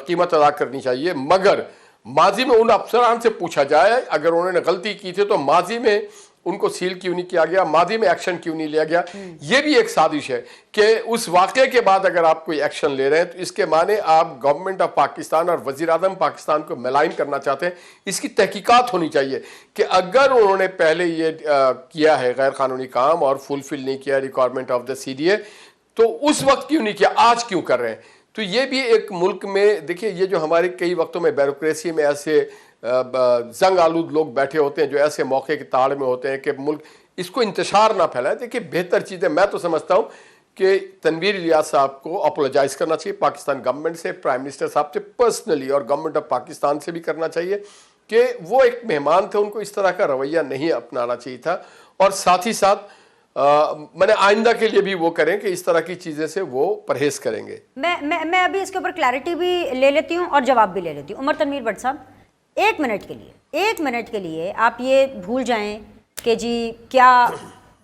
قیمت ادا کرنی چاہیے، مگر ماضی میں ان افسران سے پوچھا جائے اگر انہوں نے غلطی کی تھی تو ماضی میں ان کو سیل کیوں نہیں کیا گیا، ماضی میں ایکشن کیوں نہیں لیا گیا. یہ بھی ایک سازش ہے کہ اس واقعے کے بعد اگر آپ کوئی ایکشن لے رہے ہیں تو اس کے معنی آپ گورنمنٹ آف پاکستان اور وزیر اعظم پاکستان کو ملائن کرنا چاہتے ہیں. اس کی تحقیقات ہونی چاہیے کہ اگر انہوں نے پہلے یہ کیا ہے غیر قانونی کام اور فلفل نہیں کیا ریکوائرمنٹ آف دا CDA تو اس وقت کیوں نہیں کیا، آج کیوں کر رہے ہیں. تو یہ بھی ایک ملک میں دیکھیں، یہ جو ہمارے کئی وقتوں میں بیوروکریسی میں ایسے زنگ آلود لوگ بیٹھے ہوتے ہیں جو ایسے موقع کے تاڑ میں ہوتے ہیں کہ ملک اس کو انتشار نہ پھیلائے. دیکھیں بہتر چیزیں، میں تو سمجھتا ہوں کہ تنویر الیاس صاحب کو اپولوجائز کرنا چاہیے پاکستان گورنمنٹ سے، پرائم منسٹر صاحب سے پرسنلی، اور گورنمنٹ آف پاکستان سے بھی کرنا چاہیے کہ وہ ایک مہمان تھے، ان کو اس طرح کا رویہ نہیں اپنانا چاہیے تھا. اور ساتھ ہی ساتھ میں نے آئندہ کے لیے بھی وہ کریں کہ اس طرح کی چیزیں سے وہ پرہیز کریں گے. میں ابھی اس کے اوپر کلیئرٹی بھی لے لیتی ہوں اور جواب بھی لے لیتی ہوں. عمر تنویر بٹ صاحب، ایک منٹ کے لیے آپ یہ بھول جائیں کہ جی کیا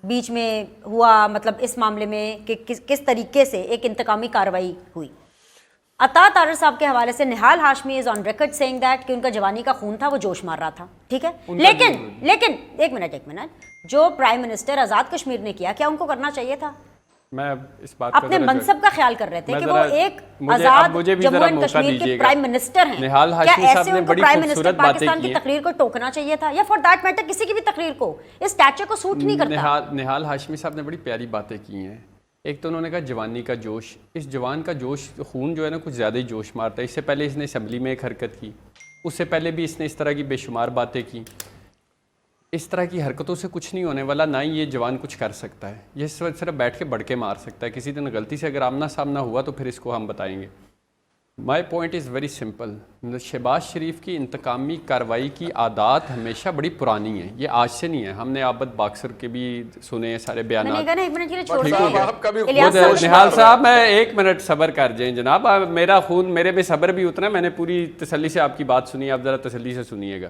بیچ میں ہوا، مطلب اس معاملے میں کہ کس طریقے سے ایک انتقامی کارروائی ہوئی. عطا تارڑ صاحب کے حوالے سے نہال ہاشمی از آن ریکارڈ سیئنگ دیٹ کہ ان کا جوانی کا خون تھا، وہ جوش مار رہا تھا، ٹھیک ہے، لیکن ایک منٹ جو پرائم منسٹر آزاد کشمیر نے کیا ان کو کرنا چاہیے تھا؟ میں اس بات اپنے منصب کا خیال کر رہے تھے کہ وہ ایک آزاد جموں اینڈ کشمیر کے پرائم منسٹر ہیں، کیا ایسے ان کو پرائم منسٹر پاکستان کی تقریر کو ٹوکنا چاہیے تھا، یا فار دیٹ میٹر کسی کی بھی تقریر کو؟ اس اسٹیچر کو سوٹ نہیں کرتا. نہال ہاشمی صاحب نے بڑی پیاری باتیں کی ہیں. ایک تو انہوں نے کہا جوانی کا جوش، اس جوان کا جوش خون جو ہے نا کچھ زیادہ ہی جوش مارتا ہے. اس سے پہلے اس نے اسمبلی میں ایک حرکت کی، اس سے پہلے بھی اس نے اس طرح کی بے شمار باتیں کی. اس طرح کی حرکتوں سے کچھ نہیں ہونے والا، نہ ہی یہ جوان کچھ کر سکتا ہے. یہ صرف بیٹھ کے بڑھ کے مار سکتا ہے. کسی دن غلطی سے اگر آمنا سامنا ہوا تو پھر اس کو ہم بتائیں گے. My point is very simple. Shahbaz Sharif کی انتقامی کارروائی کی عادات ہمیشہ بڑی پرانی ہیں، یہ آج سے نہیں ہے. ہم نے عابد باکسر کے بھی سنے ہیں سارے بیانات. نہال صاحب میں ایک منٹ صبر کر جائیں جناب، میرا خون، میرے میں صبر بھی اتنا ہے. میں نے پوری تسلی سے آپ کی بات سنی، آپ ذرا تسلی سے سنیے گا.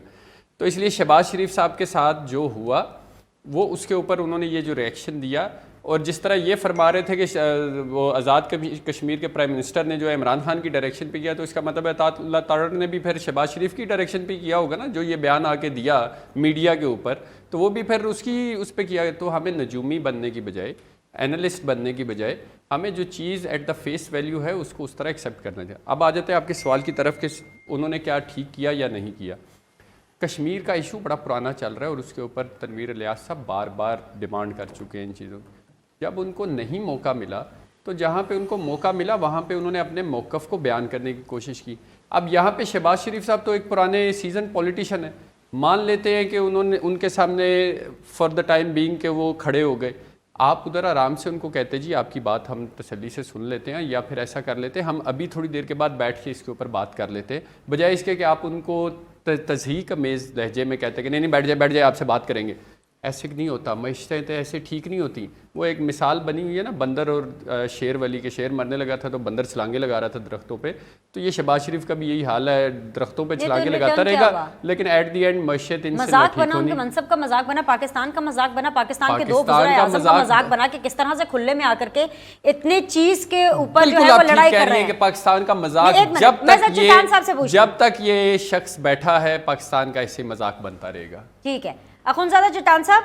تو اس لیے شہباز شریف صاحب کے ساتھ جو ہوا وہ اس کے اوپر انہوں نے یہ جو ریئیکشن دیا، اور جس طرح یہ فرما رہے تھے کہ وہ آزاد کشمیر کے پرائم منسٹر نے جو ہے عمران خان کی ڈائریکشن پہ کیا، تو اس کا مطلب ہے اللہ تارڑ نے بھی پھر شہباز شریف کی ڈائریکشن پہ کیا ہوگا نا. جو یہ بیان آ کے دیا میڈیا کے اوپر تو وہ بھی پھر اس پہ کیا. تو ہمیں نجومی بننے کی بجائے، اینالسٹ بننے کی بجائے، ہمیں جو چیز ایٹ دا فیس ویلیو ہے اس کو اس طرح ایکسیپٹ کرنا چاہیے. اب آ جاتے ہیں آپ کے سوال کی طرف کہ انہوں نے کیا ٹھیک کیا یا نہیں کیا. کشمیر کا ایشو بڑا پرانا چل رہا ہے اور اس کے اوپر تنویر الیاس صاحب بار بار ڈیمانڈ کر چکے ہیں ان چیزوں. جب ان کو نہیں موقع ملا تو جہاں پہ ان کو موقع ملا وہاں پہ انہوں نے اپنے موقف کو بیان کرنے کی کوشش کی. اب یہاں پہ شہباز شریف صاحب تو ایک پرانے سیزن پولیٹیشین ہیں، مان لیتے ہیں کہ انہوں نے ان کے سامنے فار دا ٹائم بینگ کہ وہ کھڑے ہو گئے. آپ ادھر آرام سے ان کو کہتے جی آپ کی بات ہم تسلی سے سن لیتے ہیں، یا پھر ایسا کر لیتے ہیں ہم ابھی تھوڑی دیر کے بعد بیٹھ کے اس کے اوپر بات کر لیتے ہیں، بجائے اس کے کہ آپ ان کو تضحیق میز لہجے میں کہتے ہیں کہ نہیں بیٹھ جائے آپ سے بات کریں گے. ایسے نہیں ہوتا، معیشتیں تو ایسے ٹھیک نہیں ہوتی. وہ ایک مثال بنی ہوئی ہے نا بندر اور شیر والی، کہ شیر مرنے لگا تھا تو بندر چھلانگے لگا رہا تھا درختوں پہ. تو یہ شہباز شریف کا بھی یہی حال ہے، درختوں پہ چھلانگے لگاتا رہے گا لیکن ایٹ دی اینڈ معیشت ان سے مذاق بنا، ان کے منصب کا مذاق بنا، پاکستان کا مذاق بنا، پاکستان کے 2 وزرائے اعظم کا مذاق بنا کہ کس طرح سے کھلے میں آ کر کے اتنے چیز کے اوپر جو ہے وہ لڑائی کر رہے ہیں. کہ پاکستان کا مذاق جب تک یہ شخص بیٹھا ہے پاکستان کا ایسے مذاق بنتا رہے گا. ٹھیک ہے اخونزادہ چٹان صاحب،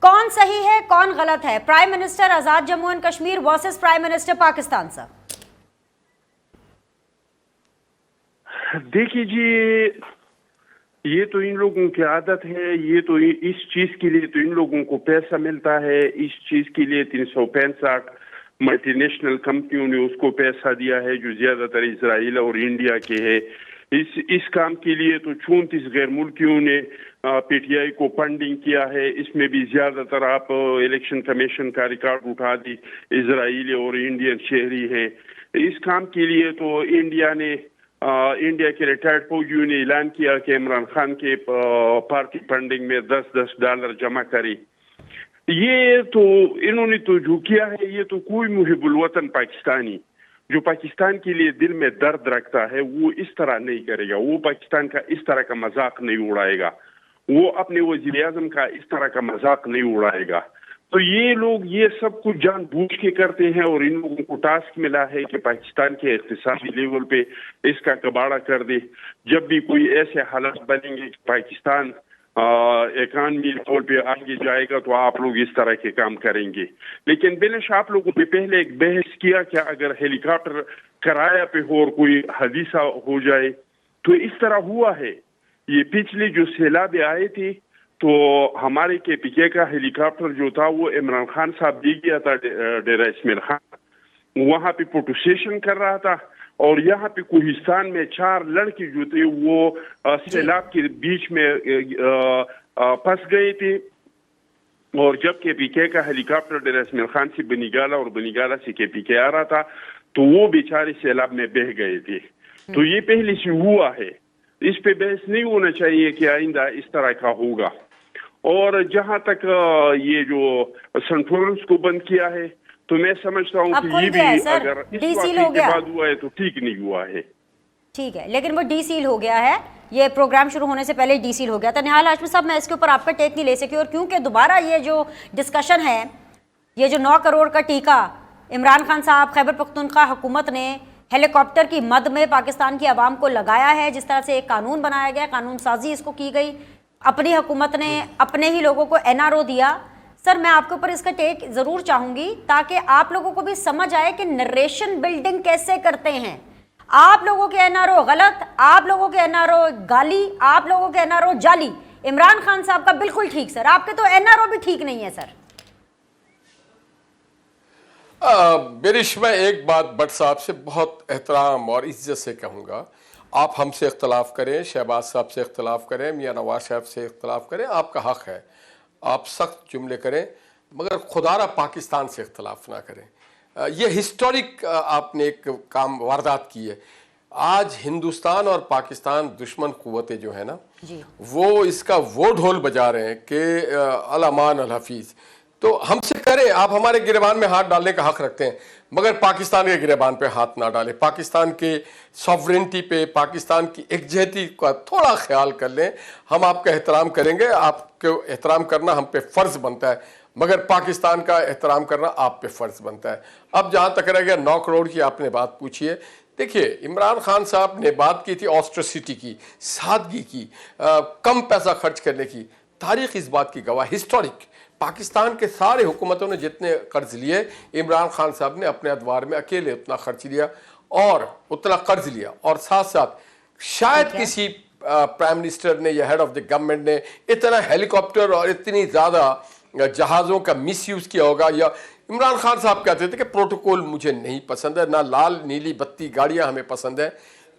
کون صحیح ہے کون غلط ہے؟ Prime minister Azad Jammu and Kashmir versus prime minister Pakistan صاحب. دیکھیے جی، یہ تو ان لوگوں کی عادت ہے، یہ تو اس چیز کے لیے تو ان لوگوں کو پیسہ ملتا ہے، اس چیز کے لیے 365 ملٹی نیشنل کمپنیوں نے اس کو پیسہ دیا ہے جو زیادہ تر اسرائیل اور انڈیا کے ہے. اس کام کے لیے تو 34 غیر ملکیوں نے پی ٹی آئی کو فنڈنگ کیا ہے. اس میں بھی زیادہ تر آپ الیکشن کمیشن کا ریکارڈ اٹھا دی، اسرائیلی اور انڈین شہری ہیں. اس کام کے لیے تو انڈیا کے ریٹائرڈ فوجیوں نے اعلان کیا کہ عمران خان کے پارٹی فنڈنگ میں $10 جمع کرے. یہ تو انہوں نے تو جو کیا ہے، یہ تو کوئی محب الوطن پاکستانی جو پاکستان کے لیے دل میں درد رکھتا ہے وہ اس طرح نہیں کرے گا. وہ پاکستان کا اس طرح کا مذاق نہیں اڑائے گا، وہ اپنے وزیر اعظم کا اس طرح کا مذاق نہیں اڑائے گا. تو یہ لوگ یہ سب کچھ جان بوجھ کے کرتے ہیں اور ان لوگوں کو ٹاسک ملا ہے کہ پاکستان کے اقتصادی لیول پہ اس کا کباڑہ کر دے. جب بھی کوئی ایسے حالات بنیں گے کہ پاکستان اکانومی لیول پہ آگے جائے گا تو آپ لوگ اس طرح کے کام کریں گے. لیکن بینش آپ لوگوں نے پہلے ایک بحث کیا کہ اگر ہیلی کاپٹر کرایہ پہ ہو اور کوئی حادثہ ہو جائے تو اس طرح ہوا ہے. یہ پچھلے جو سیلاب آئے تھے تو ہمارے کے پی کے کا ہیلی کاپٹر جو تھا وہ عمران خان صاحب دے گیا تھا ڈیرہ اسماعیل خان، وہاں پہ فوٹو سیشن کر رہا تھا اور یہاں پہ کوہستان میں 4 لڑکے جو تھے وہ سیلاب کے بیچ میں پھنس گئے تھے. اور جب کے پی کے کا ہیلی کاپٹر ڈیرہ اسماعیل خان سے بنی گالا اور بنی گالا سے کے پی کے آ رہا تھا تو وہ بیچارے سیلاب میں بہہ گئے تھے. تو یہ پہلے سے ہوا ہے، اس پہ بحث نہیں ہونا چاہیے کہ آئندہ اس طرح کا ہوگا. اور جہاں تک یہ جو سنٹورنس کو بند کیا ہے تو میں سمجھتا ہوں کہ یہ بھی اگر اس واقعے کے بعد ہوا ہے تو ٹھیک نہیں ہوا ہے. ٹھیک ہے، لیکن وہ ڈی سیل ہو گیا ہے، یہ پروگرام شروع ہونے سے پہلے ڈی سیل ہو گیا تھا. نہال ہاشمی صاحب، میں اس کے اوپر آپ کا ٹیک نہیں لے سکی، اور کیونکہ دوبارہ یہ جو ڈسکشن ہے، یہ جو 9 کروڑ کا ٹیکہ عمران خان صاحب خیبر پختونخوا حکومت نے ہیلی کاپٹر کی مد میں پاکستان کی عوام کو لگایا ہے، جس طرح سے ایک قانون بنایا گیا، قانون سازی اس کو کی گئی، اپنی حکومت نے اپنے ہی لوگوں کو NRO دیا. سر میں آپ کے اوپر اس کا ٹیک ضرور چاہوں گی تاکہ آپ لوگوں کو بھی سمجھ آئے کہ نریشن بلڈنگ کیسے کرتے ہیں. آپ لوگوں کے NRO غلط، آپ لوگوں کے NRO گالی، آپ لوگوں کے NRO جعلی. عمران خان صاحب کا بالکل ٹھیک سر، آپ کے تو NRO بھی ٹھیک نہیں ہے سر. برش میں ایک بات بٹ صاحب سے بہت احترام اور عزت سے کہوں گا، آپ ہم سے اختلاف کریں، شہباز صاحب سے اختلاف کریں، میاں نواز صاحب سے اختلاف کریں، آپ کا حق ہے، آپ سخت جملے کریں، مگر خدا را پاکستان سے اختلاف نہ کریں. یہ ہسٹورک آپ نے ایک کام واردات کی ہے. آج ہندوستان اور پاکستان دشمن قوتیں جو ہیں نا وہ اس کا وہ ڈھول بجا رہے ہیں کہ الامان الحفیظ. تو ہم سے کریں، آپ ہمارے گریبان میں ہاتھ ڈالنے کا حق رکھتے ہیں مگر پاکستان کے گریبان پہ ہاتھ نہ ڈالیں. پاکستان کے سوورنٹی پہ، پاکستان کی یکجہتی کا تھوڑا خیال کر لیں. ہم آپ کا احترام کریں گے، آپ کو احترام کرنا ہم پہ فرض بنتا ہے، مگر پاکستان کا احترام کرنا آپ پہ فرض بنتا ہے. اب جہاں تک رہ گیا 9 کروڑ کی آپ نے بات پوچھی ہے، دیکھیے عمران خان صاحب نے بات کی تھی آسٹریسٹی کی، سادگی کی، کم پیسہ خرچ کرنے کی. تاریخ اس بات کی گواہ، ہسٹورک. پاکستان کے سارے حکومتوں نے جتنے قرض لیے، عمران خان صاحب نے اپنے ادوار میں اکیلے اتنا خرچ لیا اور اتنا قرض لیا. اور ساتھ ساتھ شاید کسی پرائم منسٹر نے یا ہیڈ آف دی گورنمنٹ نے اتنا ہیلی کاپٹر اور اتنی زیادہ جہازوں کا مس یوز کیا ہوگا. یا عمران خان صاحب کہتے تھے کہ پروٹوکول مجھے نہیں پسند ہے، نہ لال نیلی بتی گاڑیاں ہمیں پسند ہیں.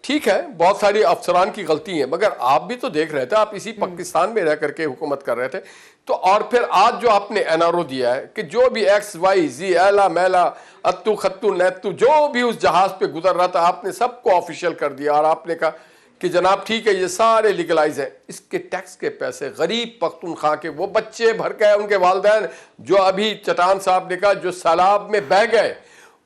ٹھیک ہے، بہت ساری افسران کی غلطی ہیں، مگر آپ بھی تو دیکھ رہے تھے، آپ اسی پاکستان میں رہ کر کے حکومت کر رہے تھے. تو اور پھر آج جو آپ نے NRO دیا ہے کہ جو بھی ایکس وائی زی ایلا میلا اتو خطو نیتو جو بھی اس جہاز پہ گزر رہا تھا آپ نے سب کو آفیشیل کر دیا. اور آپ نے کہا کہ جناب ٹھیک ہے یہ سارے لیگلائز ہیں، اس کے ٹیکس کے پیسے غریب پختونخوا کے وہ بچے بھر گئے، ان کے والدین جو ابھی چٹان صاحب نے کہا جو سیلاب میں بہہ گئے،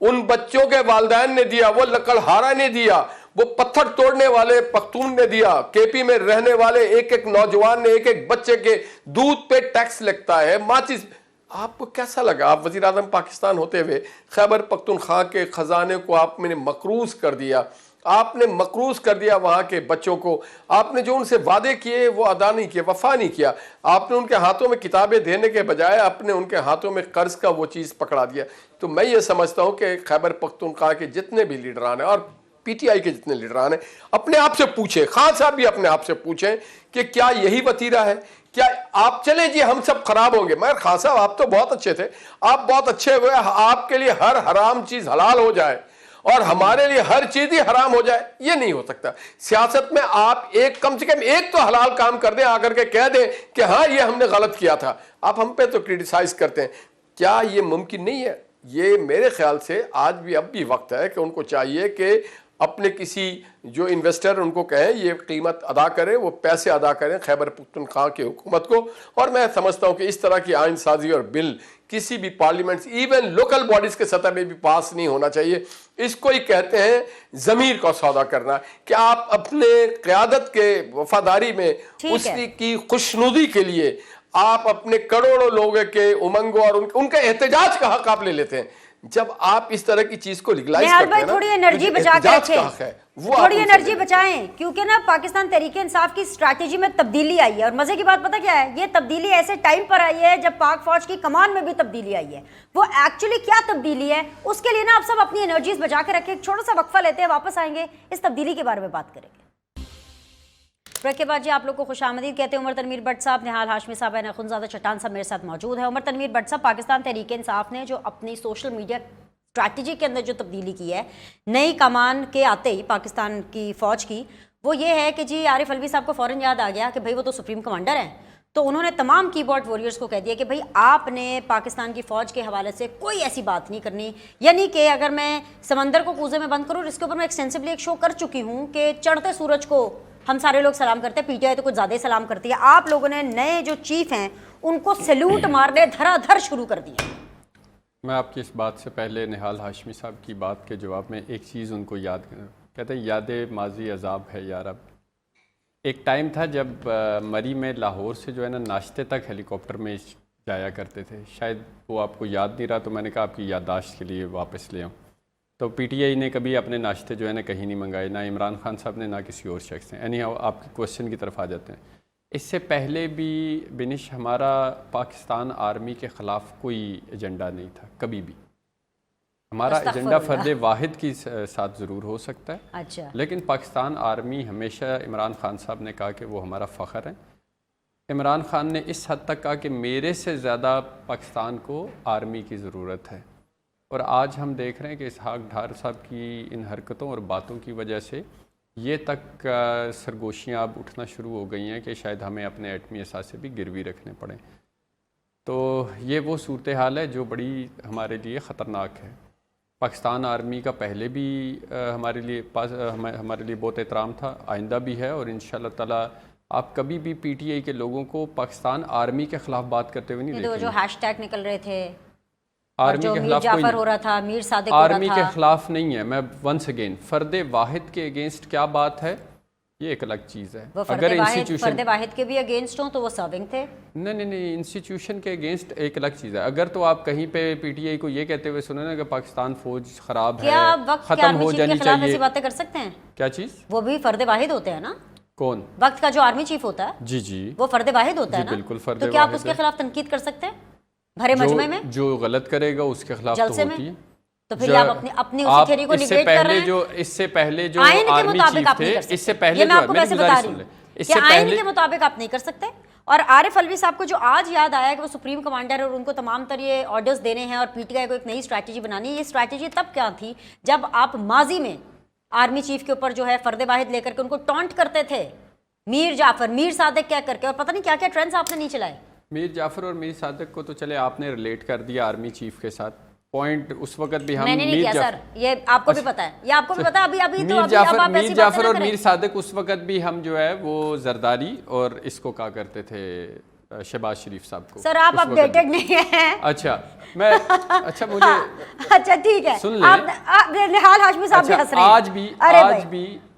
ان بچوں کے والدین نے دیا، وہ لکڑہارا نے دیا، وہ پتھر توڑنے والے پختون نے دیا، کے پی میں رہنے والے ایک ایک نوجوان نے ایک ایک بچے کے دودھ پہ ٹیکس لگتا ہے، ماچس۔ آپ کو کیسا لگا؟ آپ وزیر اعظم پاکستان ہوتے ہوئے خیبر پختونخوا کے خزانے کو آپ نے مقروض کر دیا، آپ نے مقروض کر دیا وہاں کے بچوں کو، آپ نے جو ان سے وعدے کیے وہ ادا نہیں کیے، وفا نہیں کیا، آپ نے ان کے ہاتھوں میں کتابیں دینے کے بجائے اپنے ان کے ہاتھوں میں قرض کا وہ چیز پکڑا دیا۔ تو میں یہ سمجھتا ہوں کہ خیبر پختونخوا کے جتنے بھی لیڈران ہیں اور پی ٹی آئی کے جتنے لیڈران ہیں اپنے آپ سے پوچھیں، خان صاحب بھی اپنے آپ سے پوچھیں کہ کیا یہی وتیرہ ہے؟ کیا آپ چلیں جی ہم سب خراب ہوں گے؟ مگر خان صاحب آپ تو بہت اچھے تھے، آپ بہت اچھے ہوئے، آپ کے لیے ہر حرام چیز حلال ہو جائے اور ہمارے لیے ہر چیز ہی حرام ہو جائے، یہ نہیں ہو سکتا۔ سیاست میں آپ کم سے کم ایک تو حلال کام کر دیں، آ کر کے کہہ دیں کہ ہاں یہ ہم نے غلط کیا تھا۔ آپ ہم پہ تو کرٹیسائز کرتے ہیں، کیا یہ ممکن نہیں ہے؟ یہ میرے خیال سے آج بھی اب بھی وقت ہے کہ ان کو چاہیے کہ اپنے کسی جو انویسٹر ان کو کہیں یہ قیمت ادا کریں، وہ پیسے ادا کریں خیبر پختونخوا کی حکومت کو۔ اور میں سمجھتا ہوں کہ اس طرح کی آئین سازی اور بل کسی بھی پارلیمنٹ ایون لوکل باڈیز کے سطح میں بھی پاس نہیں ہونا چاہیے۔ اس کو ہی کہتے ہیں ضمیر کا سودا کرنا، کہ آپ اپنے قیادت کے وفاداری میں اس کی خوشنودی کے لیے آپ اپنے کروڑوں لوگوں کے امنگوں اور ان کے احتجاج کا حق آپ لے لیتے ہیں۔ جب آپ اس طرح کی چیز کو لیگلائز کرتے ہیں، تھوڑی انرجی بچا کے رکھیں، تھوڑی انرجی بچائیں، کیونکہ نا پاکستان تحریک انصاف کی اسٹریٹجی میں تبدیلی آئی ہے، اور مزے کی بات پتہ کیا ہے؟ یہ تبدیلی ایسے ٹائم پر آئی ہے جب پاک فوج کی کمان میں بھی تبدیلی آئی ہے۔ وہ ایکچولی کیا تبدیلی ہے اس کے لیے نا آپ سب اپنی انرجیز بچا کے رکھیں۔ چھوٹا سا وقفہ لیتے ہیں، واپس آئیں گے اس تبدیلی کے بارے میں بات کریں گے۔ بریک کے بعد جی آپ لوگ کو خوش آمدید کہتے ہیں۔ عمر تنویر بٹ صاحب، نہال ہاشمی صاحب، اخندزادہ چٹان صاحب میرے ساتھ موجود ہیں۔ عمر تنویر بٹ صاحب، پاکستان تحریک انصاف نے جو اپنی سوشل میڈیا اسٹریٹجی کے اندر جو تبدیلی کی ہے نئی کمان کے آتے ہی پاکستان کی فوج کی، وہ یہ ہے کہ جی عارف الوی صاحب کو فوراً یاد آ گیا کہ بھائی وہ تو سپریم کمانڈر ہیں، تو انہوں نے تمام کی بورڈ وارئرز کو کہہ دیا کہ بھائی آپ نے پاکستان کی فوج کے حوالے سے کوئی ایسی بات نہیں کرنی، یعنی کہ اگر میں سمندر کو کوزے میں بند کروں، اس کے اوپر میں ایکسٹینسولی ایک شو کر چکی ہوں کہ چڑھتے سورج کو ہم سارے لوگ سلام کرتے ہیں، پی ٹی آئی تو کچھ زیادہ ہی سلام کرتی ہے، آپ لوگوں نے نئے جو چیف ہیں ان کو سیلوٹ مارنے دھرا دھر شروع کر دیا۔ میں آپ کی اس بات سے پہلے نہال ہاشمی صاحب کی بات کے جواب میں ایک چیز ان کو یاد کروں، کہتے ہیں یاد ماضی عذاب ہے یار۔ اب ایک ٹائم تھا جب مری میں لاہور سے جو ہے نا ناشتے تک ہیلی کاپٹر میں جایا کرتے تھے، شاید وہ آپ کو یاد نہیں رہا، تو میں نے کہا آپ کی یادداشت کے لیے واپس لے آؤں۔ تو پی ٹی آئی نے کبھی اپنے ناشتے جو ہے نا کہیں نہیں منگائے، نہ عمران خان صاحب نے، نہ کسی اور شخص نے۔ یعنی آپ کے کوشچن کی طرف آ جاتے ہیں، اس سے پہلے بھی بنش ہمارا پاکستان آرمی کے خلاف کوئی ایجنڈا نہیں تھا کبھی بھی۔ ہمارا ایجنڈا فرد واحد کی ساتھ ضرور ہو سکتا ہے، اچھا، لیکن پاکستان آرمی ہمیشہ، عمران خان صاحب نے کہا کہ وہ ہمارا فخر ہے۔ عمران خان نے اس حد تک کہا کہ میرے سے زیادہ پاکستان کو آرمی کی ضرورت ہے، اور آج ہم دیکھ رہے ہیں کہ اسحاق ڈھار صاحب کی ان حرکتوں اور باتوں کی وجہ سے یہ تک سرگوشیاں اب اٹھنا شروع ہو گئی ہیں کہ شاید ہمیں اپنے ایٹمی اثاثے بھی گروی رکھنے پڑیں۔ تو یہ وہ صورتحال ہے جو بڑی ہمارے لیے خطرناک ہے۔ پاکستان آرمی کا پہلے بھی ہمارے لیے بہت احترام تھا، آئندہ بھی ہے، اور انشاءاللہ تعالیٰ آپ کبھی بھی پی ٹی آئی کے لوگوں کو پاکستان آرمی کے خلاف بات کرتے ہوئے نہیں دیکھیں گے۔ جو ہیش ٹیگ نکل رہے تھے آرمی کے خلاف جعفر ہو رہا تھا، میر صادق ہو رہا تھا، آرمی کے خلاف نہیں ہے۔ میں ونس اگین فرد واحد کے اگینسٹ کیا بات ہے، یہ ایک الگ چیز ہے۔ وہ اگر فرد واحد کے بھی اگینسٹ ہوں تو وہ سرونگ تھے۔ نہیں، انسٹیٹیوشن کے اگینسٹ ایک الگ چیز ہے۔ اگر تو آپ کہیں پہ پی ٹی آئی کو یہ کہتے ہوئے سنیں نا کہ پاکستان فوج خراب ہے، ختم ہو جانی چاہیے، ایسی باتیں کر سکتے ہیں؟ کیا چیز؟ وہ بھی فرد واحد ہوتے ہیں نا۔ کون؟ وقت کا جو آرمی چیف ہوتا ہے، جی وہ فرد واحد ہوتا ہے نا، بالکل فرد تو کیا آپ اس کے خلاف تنقید کر سکتے ہیں بھرے مجمع میں؟ جو غلط کرے گا اس کے خلاف تو ہوتی ہے۔ تو پھر آپ اپنی اسی تھیوری کو نیگیٹ کر رہے ہیں۔ اس سے پہلے جو آئین کے آرمی مطابق آپ چیف نہیں تھے، کر سکتے، اس سے پہلے یہ میں آپ کو ویسے بتا رہی ہوں کہ آئین کے مطابق آپ نہیں کر سکتے۔ اور عارف الوی صاحب کو جو آج یاد آیا کہ وہ سپریم کمانڈر اور ان کو تمام تر یہ آرڈرز دینے ہیں اور پی ٹی آئی کو ایک نئی اسٹریٹجی بنانی ہے، یہ اسٹریٹجی تب کیا تھی جب آپ ماضی میں آرمی چیف کے اوپر جو ہے فرد واحد لے کر کے ان کو ٹونٹ کرتے تھے، میر جعفر، میر صادق کیا کر کے، اور پتہ نہیں کیا کیا ٹرینڈز آپ نے نہیں چلائے۔ میر جعفر اور میر صادق کو تو چلے آپ نے ریلیٹ کر دیا آرمی چیف کے ساتھ، پوائنٹ اس وقت بھی ہم میں نے نہیں کیا سر، یہ آپ کو بھی پتا ہے، یہ آپ کو بھی پتا ہے، ابھی تو اب آپ میر جعفر اور میر صادق اس وقت بھی ہم جو ہے وہ زرداری اور اس کو کہا کرتے تھے شہباز شریف صاحب کو. سر آپ اپڈیٹڈ نہیں ہیں. اچھا میں اچھا مجھے اچھا ٹھیک ہے، سن لیں. نہال ہاشمی صاحب بھی ہنس رہے ہیں.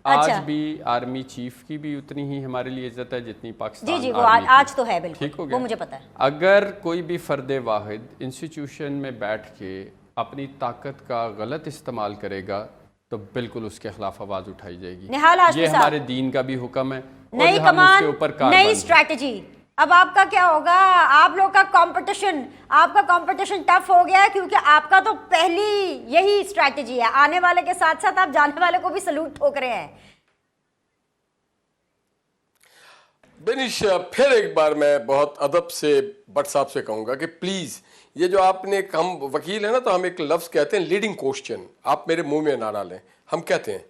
آج بھی آرمی چیف کی بھی اتنی ہی ہمارے لیے عزت ہے جتنی پاکستان. جی وہ آج تو ہے، بالکل وہ مجھے پتا ہے. اگر کوئی بھی فرد واحد انسٹیٹیوشن میں بیٹھ کے اپنی طاقت کا غلط استعمال کرے گا تو بالکل اس کے خلاف آواز اٹھائی جائے گی. یہ ہمارے دین کا بھی حکم ہے. نئی کمان، نئی اسٹریٹجی. اب آپ کا کیا ہوگا؟ آپ لوگ کا کمپٹیشن ٹف ہو گیا ہے، کیونکہ آپ کا تو پہلی یہی اسٹریٹجی ہے، آنے والے کے ساتھ ساتھ آپ جانے والے کو بھی سلوٹ ٹھوک رہے ہیں. بینش پھر ایک بار میں بہت ادب سے بٹ صاحب سے کہوں گا کہ پلیز یہ جو آپ نے، ہم وکیل ہیں نا تو ہم ایک لفظ کہتے ہیں لیڈنگ کوسچن، آپ میرے منہ میں نہ ڈالیں، ہم کہتے ہیں.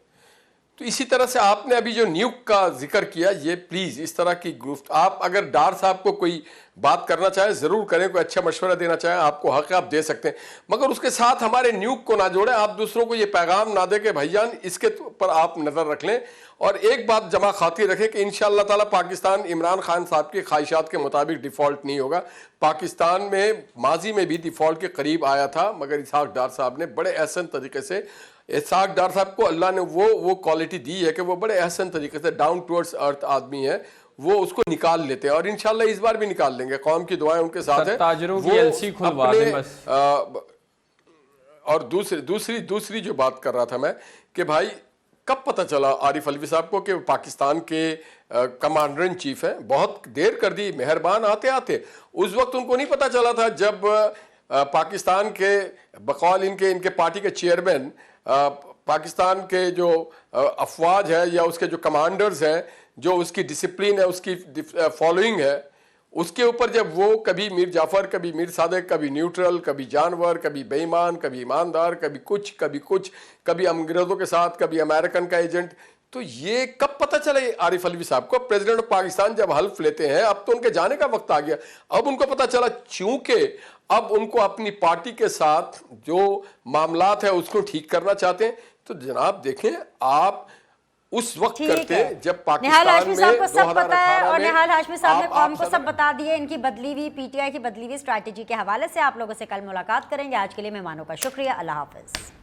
تو اسی طرح سے آپ نے ابھی جو نیوک کا ذکر کیا، یہ پلیز اس طرح کی گفت، آپ اگر ڈار صاحب کو کوئی بات کرنا چاہیں ضرور کریں، کوئی اچھا مشورہ دینا چاہیں آپ کو حق ہے، آپ دے سکتے ہیں، مگر اس کے ساتھ ہمارے نیوک کو نہ جوڑیں. آپ دوسروں کو یہ پیغام نہ دیں کہ بھائی جان اس کے پر آپ نظر رکھ لیں. اور ایک بات جمع خاطر رکھیں کہ انشاءاللہ تعالی پاکستان عمران خان صاحب کی خواہشات کے مطابق ڈیفالٹ نہیں ہوگا. پاکستان میں ماضی میں بھی ڈیفالٹ کے قریب آیا تھا، مگر اسحاق ڈار صاحب نے بڑے احسن طریقے سے، اسحاق ڈار صاحب کو اللہ نے وہ کوالٹی دی ہے کہ وہ بڑے احسن طریقے سے ڈاؤن ٹورڈز ارتھ آدمی ہے، وہ اس کو نکال لیتے ہیں، اور انشاءاللہ اس بار بھی نکال لیں گے. قوم کی دعائیں ان کے ساتھ ہیں. تاجروں کی ایل سی کھلوا دیں بس. اور دوسری جو بات کر رہا تھا میں کہ بھائی کب پتہ چلا عارف علوی صاحب کو کہ پاکستان کے کمانڈر ان چیف ہیں؟ بہت دیر کر دی، مہربان آتے اس وقت ان کو نہیں پتہ چلا تھا جب پاکستان کے بقول ان کے پارٹی کے چیئرمین پاکستان کے جو افواج ہے یا اس کے جو کمانڈرز ہیں، جو اس کی ڈسپلن ہے، اس کی فالوئنگ ہے، اس کے اوپر جب وہ کبھی میر جعفر، کبھی میر صادق، کبھی نیوٹرل، کبھی جانور، کبھی بے ایمان، کبھی ایماندار، کبھی کچھ، کبھی انگریزوں کے ساتھ، کبھی امریکن کا ایجنٹ. تو یہ کب پتہ چلے عارف علوی صاحب کو؟ پریزیڈنٹ آف پاکستان جب حلف لیتے ہیں، اب تو ان کے جانے کا وقت آ گیا. اب ان کو پتہ چلا، چونکہ اب ان کو اپنی پارٹی کے ساتھ جو معاملات ہیں اس کو ٹھیک کرنا چاہتے ہیں. تو جناب دیکھیں، آپ اس وقت کرتے جب پاکستان میں 2018 اور میں نہال ہاشمی صاحب نے قوم کو سب بتا دیے ان کی بدلی ہوئی پی ٹی آئی کی بدلی ہوئی اسٹریٹجی کے حوالے سے. آپ لوگوں سے کل ملاقات کریں گے. آج کے لیے مہمانوں کا شکریہ. اللہ حافظ.